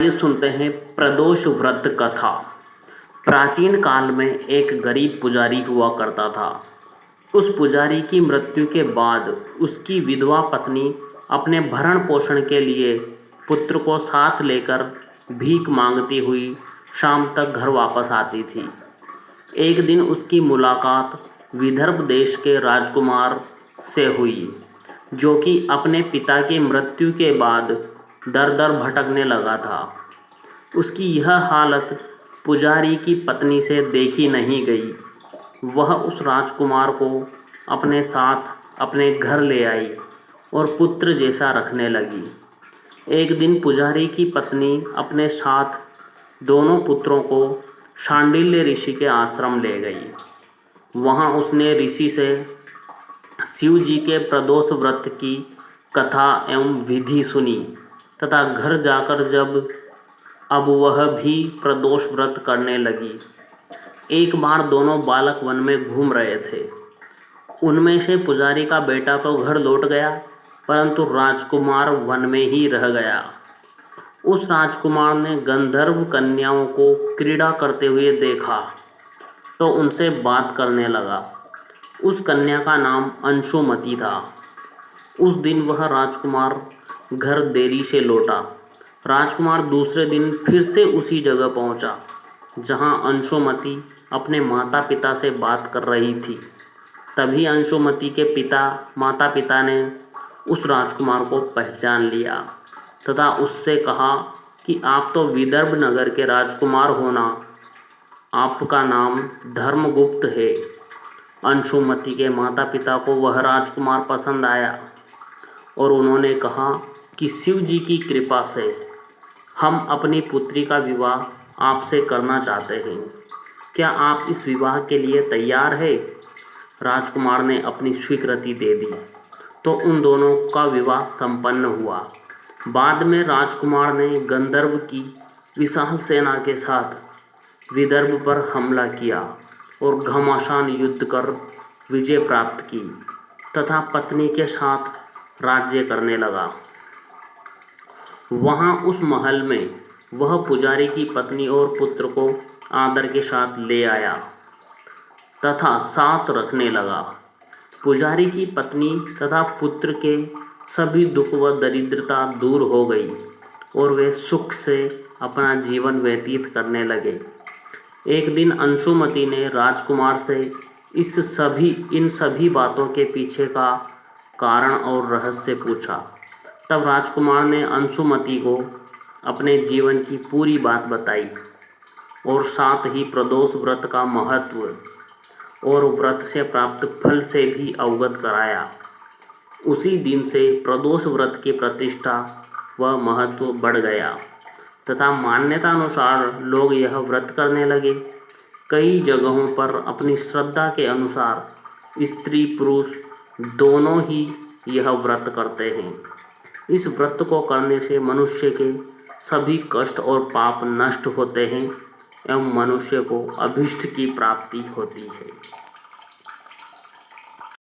ये सुनते हैं प्रदोष व्रत कथा। प्राचीन काल में एक गरीब पुजारी हुआ करता था। उस पुजारी की मृत्यु के बाद उसकी विधवा पत्नी अपने भरण पोषण के लिए पुत्र को साथ लेकर भीख मांगती हुई शाम तक घर वापस आती थी। एक दिन उसकी मुलाकात विदर्भ देश के राजकुमार से हुई, जो कि अपने पिता की मृत्यु के बाद दर दर भटकने लगा था। उसकी यह हालत पुजारी की पत्नी से देखी नहीं गई। वह उस राजकुमार को अपने साथ अपने घर ले आई और पुत्र जैसा रखने लगी। एक दिन पुजारी की पत्नी अपने साथ दोनों पुत्रों को शांडिल्य ऋषि के आश्रम ले गई। वहाँ उसने ऋषि से शिव जी के प्रदोष व्रत की कथा एवं विधि सुनी तथा घर जाकर अब वह भी प्रदोष व्रत करने लगी। एक बार दोनों बालक वन में घूम रहे थे। उनमें से पुजारी का बेटा तो घर लौट गया, परंतु राजकुमार वन में ही रह गया। उस राजकुमार ने गंधर्व कन्याओं को क्रीड़ा करते हुए देखा तो उनसे बात करने लगा। उस कन्या का नाम अंशुमति था। उस दिन वह राजकुमार घर देरी से लौटा। राजकुमार दूसरे दिन फिर से उसी जगह पहुंचा जहां अंशुमति अपने माता पिता से बात कर रही थी। तभी अंशुमति के माता पिता ने उस राजकुमार को पहचान लिया तथा उससे कहा कि आप तो विदर्भ नगर के राजकुमार हो ना, आपका नाम धर्मगुप्त है। अंशुमति के माता पिता को वह राजकुमार पसंद आया और उन्होंने कहा कि शिव जी की कृपा से हम अपनी पुत्री का विवाह आपसे करना चाहते हैं। क्या आप इस विवाह के लिए तैयार हैं? राजकुमार ने अपनी स्वीकृति दे दी तो उन दोनों का विवाह संपन्न हुआ। बाद में राजकुमार ने गंधर्व की विशाल सेना के साथ विदर्भ पर हमला किया और घमासान युद्ध कर विजय प्राप्त की तथा पत्नी के साथ राज्य करने लगा। वहाँ उस महल में वह पुजारी की पत्नी और पुत्र को आदर के साथ ले आया तथा साथ रखने लगा। पुजारी की पत्नी तथा पुत्र के सभी दुख व दरिद्रता दूर हो गई और वे सुख से अपना जीवन व्यतीत करने लगे। एक दिन अंशुमति ने राजकुमार से इन सभी बातों के पीछे का कारण और रहस्य पूछा। तब राजकुमार ने अंशुमति को अपने जीवन की पूरी बात बताई और साथ ही प्रदोष व्रत का महत्व और व्रत से प्राप्त फल से भी अवगत कराया। उसी दिन से प्रदोष व्रत की प्रतिष्ठा व महत्व बढ़ गया तथा मान्यता अनुसार लोग यह व्रत करने लगे। कई जगहों पर अपनी श्रद्धा के अनुसार स्त्री पुरुष दोनों ही यह व्रत करते हैं। इस व्रत को करने से मनुष्य के सभी कष्ट और पाप नष्ट होते हैं एवं मनुष्य को अभीष्ट की प्राप्ति होती है।